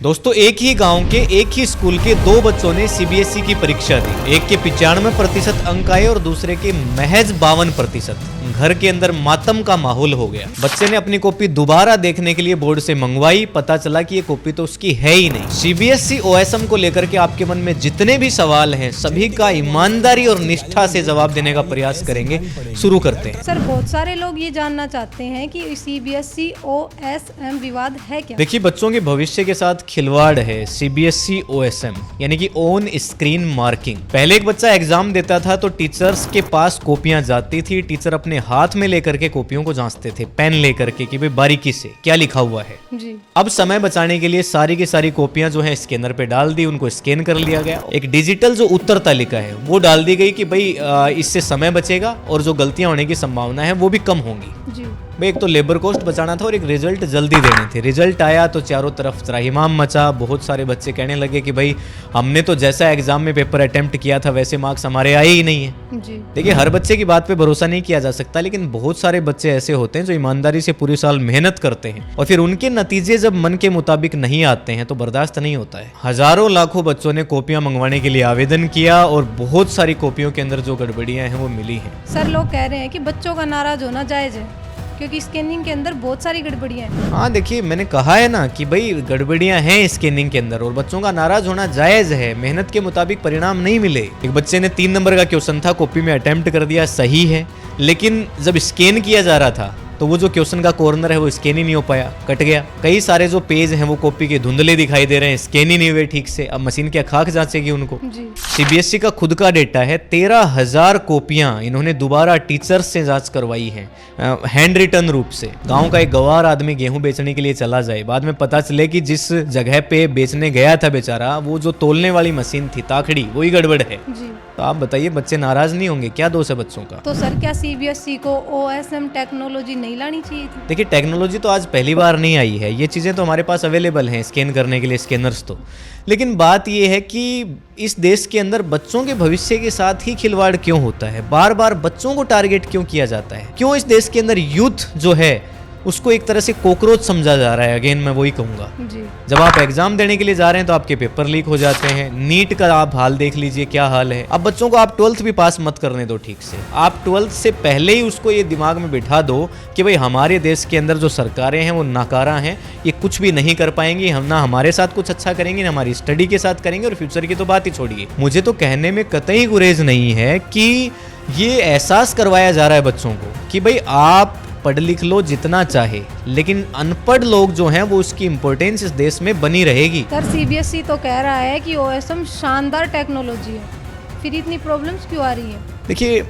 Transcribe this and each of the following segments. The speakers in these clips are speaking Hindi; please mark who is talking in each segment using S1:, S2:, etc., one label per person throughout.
S1: दोस्तों, एक ही गांव के एक ही स्कूल के दो बच्चों ने सीबीएसई की परीक्षा दी। एक के 95% अंक आए और दूसरे के महज 52%। घर के अंदर मातम का माहौल हो गया। बच्चे ने अपनी कॉपी दोबारा देखने के लिए बोर्ड से मंगवाई। पता चला कि ये कॉपी तो उसकी है ही नहीं। सीबीएसई ओएसएम को लेकर के आपके मन में जितने भी सवाल हैं, सभी का ईमानदारी और निष्ठा से जवाब देने का प्रयास करेंगे। शुरू करते हैं।
S2: सर, बहुत सारे लोग ये जानना चाहते हैं कि सीबीएसई ओएसएम विवाद है क्या?
S1: देखिए, बच्चों के भविष्य के साथ खिलवाड़ है सीबीएसई ओएसएम, यानी कि ऑन स्क्रीन मार्किंग। पहले एक बच्चा एग्जाम देता था तो टीचर्स के पास कॉपियां जाती थी। टीचर अपने हाथ में लेकर के कॉपियों को जांचते थे, पेन लेकर के कि भाई बारीकी से क्या लिखा हुआ है
S2: जी।
S1: अब समय बचाने के लिए सारी की सारी कॉपियां जो है स्कैनर पे डाल दी, उनको स्कैन कर लिया गया। एक डिजिटल जो उत्तर तालिका है वो डाल दी गई कि भाई इससे समय बचेगा और जो गलतियां होने की संभावना है वो भी कम होंगी।
S2: जी।
S1: भाई, एक तो लेबर कॉस्ट बचाना था और एक रिजल्ट जल्दी देने थे। रिजल्ट आया तो चारों तरफ त्राहिमाम मचा। बहुत सारे बच्चे कहने लगे कि भाई हमने तो जैसा एग्जाम में पेपर अटेम्प्ट किया था वैसे मार्क्स हमारे आए ही नहीं है।
S2: जी।
S1: देखिए, हर बच्चे की बात पे भरोसा नहीं किया जा सकता, लेकिन बहुत सारे बच्चे ऐसे होते हैं जो ईमानदारी से पूरे साल मेहनत करते हैं और फिर उनके नतीजे जब मन के मुताबिक नहीं आते हैं तो बर्दाश्त नहीं होता है। हजारों लाखों बच्चों ने कॉपियां मंगवाने के लिए आवेदन किया और बहुत सारी कॉपियों के अंदर जो गड़बड़ियां हैं वो मिली हैं।
S2: सर, लोग कह रहे हैं कि बच्चों का नाराज होना जायज है क्योंकि स्कैनिंग के अंदर बहुत सारी गड़बड़ियां हैं।
S1: हाँ, देखिए, मैंने कहा है ना कि भाई गड़बड़ियां हैं स्कैनिंग के अंदर और बच्चों का नाराज होना जायज है। मेहनत के मुताबिक परिणाम नहीं मिले। एक बच्चे ने 3 नंबर का क्वेश्चन था, कॉपी में अटेम्प्ट कर दिया, सही है, लेकिन जब स्कैन किया जा रहा था तो वो जो क्वेश्चन का कॉर्नर है वो स्कैन ही नहीं हो पाया, कट गया। कई सारे जो पेज हैं वो कॉपी के धुंधले दिखाई दे रहे हैं, स्कैन ही नहीं हुए ठीक से। अब मशीन क्या खाक जांचेगी उनको? सीबीएसई का खुद का डेटा है, 13,000 कॉपियां इन्होंने दोबारा टीचर्स से जांच करवाई हैं, हैंड रिटन रूप से। गांव का एक गवार आदमी गेहूं बेचने के लिए चला जाए, बाद में पता चले कि जिस जगह पे बेचने गया था बेचारा, वो जो तोलने वाली मशीन थी ताखड़ी, वही गड़बड़ है। तो आप बताइए, बच्चे नाराज नहीं होंगे? क्या दोष है बच्चों का?
S2: तो सर, क्या सीबीएसई को ओएसएम टेक्नोलॉजी नहीं लानी चाहिए थी?
S1: देखिए, टेक्नोलॉजी तो आज पहली बार नहीं आई है। ये चीज़ें तो हमारे पास अवेलेबल हैं स्कैन करने के लिए, स्कैनर्स तो। लेकिन बात ये है कि इस देश के अंदर बच्चों के भविष्य के साथ ही खिलवाड़ क्यों होता है? बार बार बच्चों को टारगेट क्यों किया जाता है? क्यों इस देश के अंदर यूथ जो है उसको एक तरह से कॉकरोच समझा जा रहा है? अगेन मैं वही कहूंगा, जब आप एग्जाम देने के लिए जा रहे हैं तो आपके पेपर लीक हो जाते हैं। नीट का आप हाल देख लीजिए, क्या हाल है। अब बच्चों को आप 12th भी पास मत करने दो ठीक से। आप 12th से पहले ही उसको ये दिमाग में बिठा दो कि भाई हमारे देश के अंदर जो सरकारें हैं वो नाकारा हैं, ये कुछ भी नहीं कर पाएंगी, हम ना हमारे साथ कुछ अच्छा करेंगे ना हमारी स्टडी के साथ करेंगे, और फ्यूचर की तो बात ही छोड़िए। मुझे तो कहने में कतई गुरेज नहीं है कि ये एहसास करवाया जा रहा है बच्चों को कि भाई आप पढ़ लिख लो जितना चाहे, लेकिन अनपढ़ लोग जो हैं वो उसकी इंपॉर्टेंस इस देश में बनी रहेगी।
S2: सर, सीबीएसई तो कह रहा है कि ओएसएम शानदार टेक्नोलॉजी है, फिर इतनी प्रॉब्लम्स क्यों आ रही है? देखिए,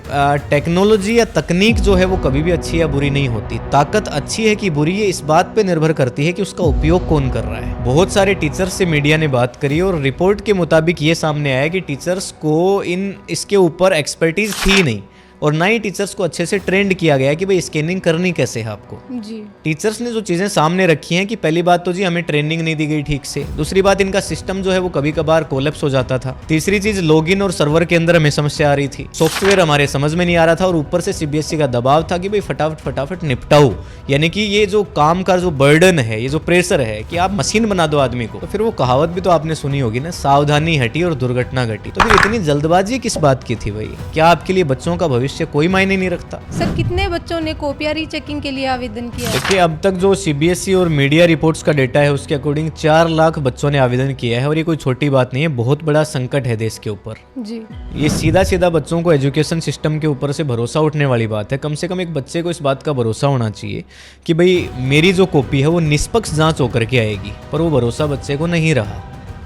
S1: टेक्नोलॉजी या तकनीक जो है वो कभी भी अच्छी या बुरी नहीं होती। ताकत अच्छी है कि बुरी है इस बात पे निर्भर करती है कि उसका उपयोग कौन कर रहा है। बहुत सारे टीचर्स से मीडिया ने बात करी और रिपोर्ट के मुताबिक ये सामने आया कि टीचर्स को इसके ऊपर एक्सपर्टीज थी नहीं और ना ही टीचर्स को अच्छे से ट्रेंड किया गया कि भाई स्कैनिंग करनी कैसे है आपको।
S2: जी।
S1: टीचर्स ने जो चीज़ें सामने रखी हैं कि पहली बात तो जी हमें ट्रेनिंग नहीं दी गई ठीक से। दूसरी बात, इनका सिस्टम जो है वो कभी कभार कोलैप्स हो जाता था। तीसरी चीज, लॉगिन और सर्वर के अंदर हमें समस्या आ रही थी, सॉफ्टवेयर हमारे समझ में नहीं आ रहा था, और ऊपर से सीबीएसई का दबाव था कि भाई फटाफट निपटाओ। यानी कि ये जो काम का जो बर्डन है, ये जो प्रेशर है कि आप मशीन बना दो आदमी को। तो फिर वो कहावत भी तो आपने सुनी होगी ना, सावधानी हटी और दुर्घटना घटी। तो फिर इतनी जल्दबाजी किस बात की थी भाई? क्या आपके लिए बच्चों का भविष्य कोई मायने नहीं रखता?
S2: सर, कितने बच्चों ने कॉपियां रीचेकिंग के लिए आवेदन किया?
S1: देखिए, अब तक जो सीबीएसई और मीडिया रिपोर्ट्स का डेटा है उसके अकॉर्डिंग 4 लाख बच्चों ने आवेदन किया है, और ये कोई छोटी बात नहीं है, बहुत बड़ा संकट है देश के ऊपर।
S2: जी।
S1: ये सीधा बच्चों को एजुकेशन सिस्टम के ऊपर से भरोसा उठने वाली बात है। कम से कम एक बच्चे को इस बात का भरोसा होना चाहिए कि भाई मेरी जो कॉपी है वो निष्पक्ष जांच होकर के आएगी, पर वो भरोसा बच्चे को नहीं रहा।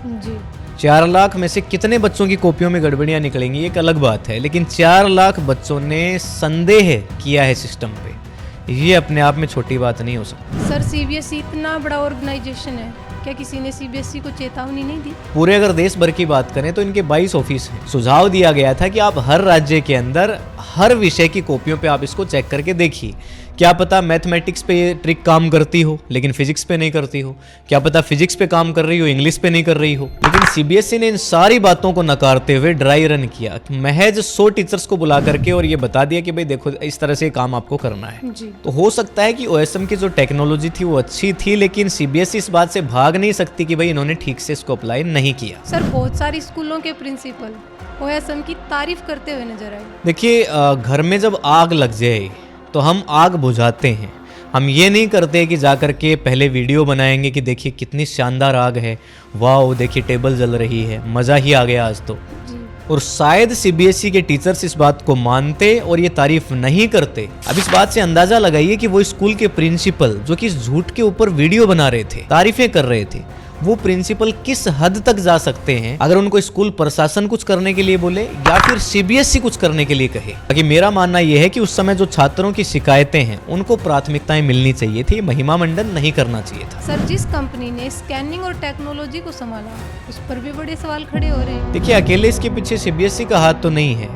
S2: जी।
S1: 4 लाख में से कितने बच्चों की कॉपियों में गड़बड़ियां निकलेंगी एक अलग बात है, लेकिन 4 लाख बच्चों ने संदेह किया है सिस्टम पे, ये अपने आप में छोटी बात नहीं हो सकती।
S2: सर, सीबीएसई इतना बड़ा ऑर्गेनाइजेशन है, क्या किसी ने सीबीएसई को चेतावनी नहीं दी?
S1: पूरे अगर देश भर की बात करें तो इनके 22 ऑफिस हैं। सुझाव दिया गया था कि आप हर राज्य के अंदर हर विषय की कॉपियों पे आप इसको चेक करके देखिए। क्या पता मैथमेटिक्स पे ये ट्रिक काम करती हो लेकिन फिजिक्स पे नहीं करती हो, क्या पता फिजिक्स पे काम कर रही हो इंग्लिश पे नहीं कर रही हो। लेकिन सीबीएसई ने इन सारी बातों को नकारते हुए ड्राई रन किया, महज 100 टीचर्स को बुला करके, और ये बता दिया कि भाई देखो इस तरह से काम आपको करना है।
S2: जी।
S1: तो हो सकता है कि ओएसएम की जो टेक्नोलॉजी थी वो अच्छी थी, लेकिन सीबीएसई इस बात से भाग नहीं सकती कि भाई इन्होंने ठीक से इसको अप्लाई नहीं किया।
S2: सर बहुत सारी स्कूलों के प्रिंसिपल ओएसएम की तारीफ करते हुए नजर आए।
S1: देखिए घर में जब आग लग जाए तो हम आग बुझाते हैं, हम ये नहीं करते कि जाकर के पहले वीडियो बनाएंगे कि देखिए कितनी शानदार आग है, वाह देखिए टेबल जल रही है, मज़ा ही आ गया आज तो।
S2: जी।
S1: और शायद सीबीएसई के टीचर्स इस बात को मानते और ये तारीफ नहीं करते। अब इस बात से अंदाजा लगाइए कि वो स्कूल के प्रिंसिपल जो कि इस झूठ के ऊपर वीडियो बना रहे थे, तारीफें कर रहे थे, वो प्रिंसिपल किस हद तक जा सकते हैं अगर उनको स्कूल प्रशासन कुछ करने के लिए बोले या फिर सीबीएसई कुछ करने के लिए कहे। बाकी मेरा मानना यह है कि उस समय जो छात्रों की शिकायतें हैं उनको प्राथमिकताएं मिलनी चाहिए थी, महिमा मंडन नहीं करना चाहिए था।
S2: सर जिस कंपनी ने स्कैनिंग और टेक्नोलॉजी को संभाला उस पर भी बड़े सवाल खड़े हो रहे हैं।
S1: देखिए अकेले इसके पीछे सीबीएसई का हाथ तो नहीं है,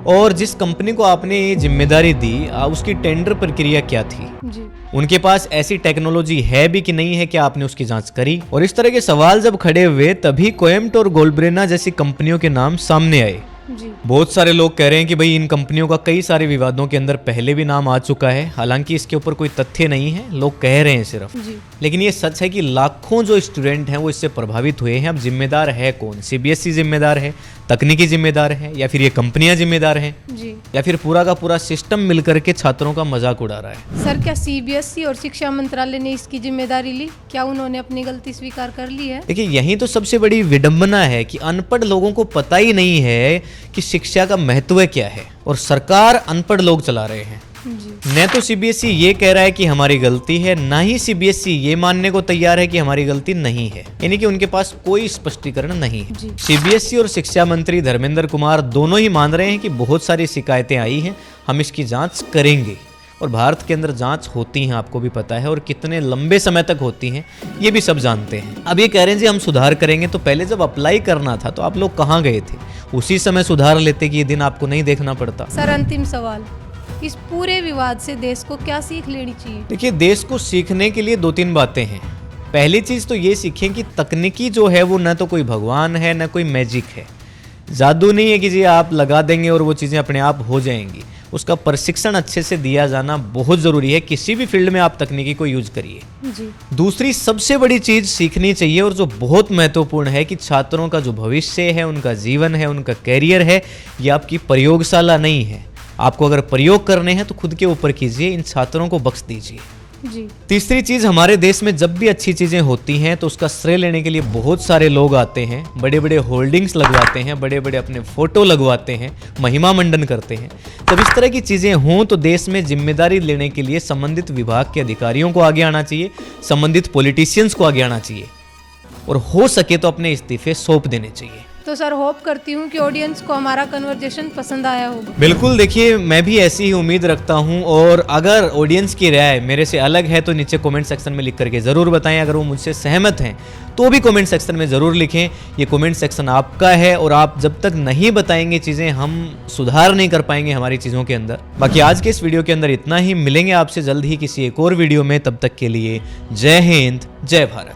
S1: और जिस कंपनी को आपने ये जिम्मेदारी दी उसकी टेंडर प्रक्रिया क्या थी,
S2: जी।
S1: उनके पास ऐसी टेक्नोलॉजी है भी कि नहीं है, क्या आपने उसकी जांच करी? और इस तरह के सवाल जब खड़े हुए तभी कोएम्ट और गोल्ब्रेना जैसी कंपनियों के नाम सामने आए।
S2: जी।
S1: बहुत सारे लोग कह रहे हैं कि भाई इन कंपनियों का कई सारे विवादों के अंदर पहले भी नाम आ चुका है, हालांकि इसके ऊपर कोई तथ्य नहीं है, लोग कह रहे हैं सिर्फ।
S2: जी।
S1: लेकिन ये सच है कि लाखों जो स्टूडेंट हैं वो इससे प्रभावित हुए हैं। अब जिम्मेदार है कौन? सीबीएसई जिम्मेदार है, तकनीकी जिम्मेदार है, या फिर ये कंपनियां जिम्मेदार हैं,
S2: जी।
S1: या फिर पूरा का पूरा सिस्टम मिलकर के छात्रों का मजाक उड़ा रहा है?
S2: सर क्या सीबीएसई और शिक्षा मंत्रालय ने इसकी जिम्मेदारी ली? क्या उन्होंने अपनी गलती स्वीकार कर ली है?
S1: देखिए यही तो सबसे बड़ी विडंबना है कि अनपढ़ लोगों को पता ही नहीं है कि शिक्षा का महत्व क्या है, और सरकार अनपढ़ लोग चला रहे हैं।
S2: जी।
S1: न तो सीबीएसई ये कह रहा है कि हमारी गलती है, ना ही सीबीएसई ये मानने को तैयार है कि हमारी गलती नहीं है, यानी कि उनके पास कोई स्पष्टीकरण नहीं है।
S2: जी।
S1: सीबीएसई और शिक्षा मंत्री धर्मेंद्र कुमार दोनों ही मान रहे हैं कि बहुत सारी शिकायतें आई हैं, हम इसकी जांच करेंगे। और भारत के अंदर जांच होती हैं, आपको भी पता है, और कितने लंबे समय तक होती हैं ये भी सब जानते हैं। अब ये कह रहे हैं जी हम सुधार करेंगे, तो पहले जब अप्लाई करना था तो आप लोग कहाँ गए थे? उसी समय सुधार लेते कि ये दिन आपको नहीं देखना पड़ता।
S2: सर अंतिम सवाल, इस पूरे विवाद से देश को क्या सीख लेनी चाहिए?
S1: देखिए देश को सीखने के लिए 2-3 बातें हैं। पहली चीज़ तो ये सीखें कि तकनीकी जो है वो न तो कोई भगवान है न कोई मैजिक है, जादू नहीं है कि जी आप लगा देंगे और वो चीज़ें अपने आप हो जाएंगी। उसका प्रशिक्षण अच्छे से दिया जाना बहुत ज़रूरी है, किसी भी फील्ड में आप तकनीकी को यूज करिए।
S2: जी।
S1: दूसरी सबसे बड़ी चीज़ सीखनी चाहिए और जो बहुत महत्वपूर्ण है कि छात्रों का जो भविष्य है, उनका जीवन है, उनका कैरियर है, ये आपकी प्रयोगशाला नहीं है। आपको अगर प्रयोग करने हैं तो खुद के ऊपर कीजिए, इन छात्रों को बख्श दीजिए।
S2: जी।
S1: तीसरी चीज़, हमारे देश में जब भी अच्छी चीज़ें होती हैं तो उसका श्रेय लेने के लिए बहुत सारे लोग आते हैं, बड़े बड़े होल्डिंग्स लगवाते हैं, बड़े बड़े अपने फोटो लगवाते हैं, महिमा मंडन करते हैं। जब इस तरह की चीज़ें हों तो देश में जिम्मेदारी लेने के लिए संबंधित विभाग के अधिकारियों को आगे आना चाहिए, संबंधित पॉलिटिशियंस को आगे आना चाहिए, और हो सके तो अपने इस्तीफे सौंप देने चाहिए।
S2: तो सर होप करती हूँ कि ऑडियंस को हमारा कन्वर्जेशन पसंद आया होगा।
S1: बिल्कुल, देखिए मैं भी ऐसी ही उम्मीद रखता हूं, और अगर ऑडियंस की राय मेरे से अलग है तो नीचे कमेंट सेक्शन में लिख करके ज़रूर बताएं। अगर वो मुझसे सहमत हैं तो भी कमेंट सेक्शन में ज़रूर लिखें। ये कमेंट सेक्शन आपका है, और आप जब तक नहीं बताएंगे चीज़ें, हम सुधार नहीं कर पाएंगे हमारी चीज़ों के अंदर। बाकी आज के इस वीडियो के अंदर इतना ही, मिलेंगे आपसे जल्द ही किसी एक और वीडियो में। तब तक के लिए जय हिंद, जय भारत।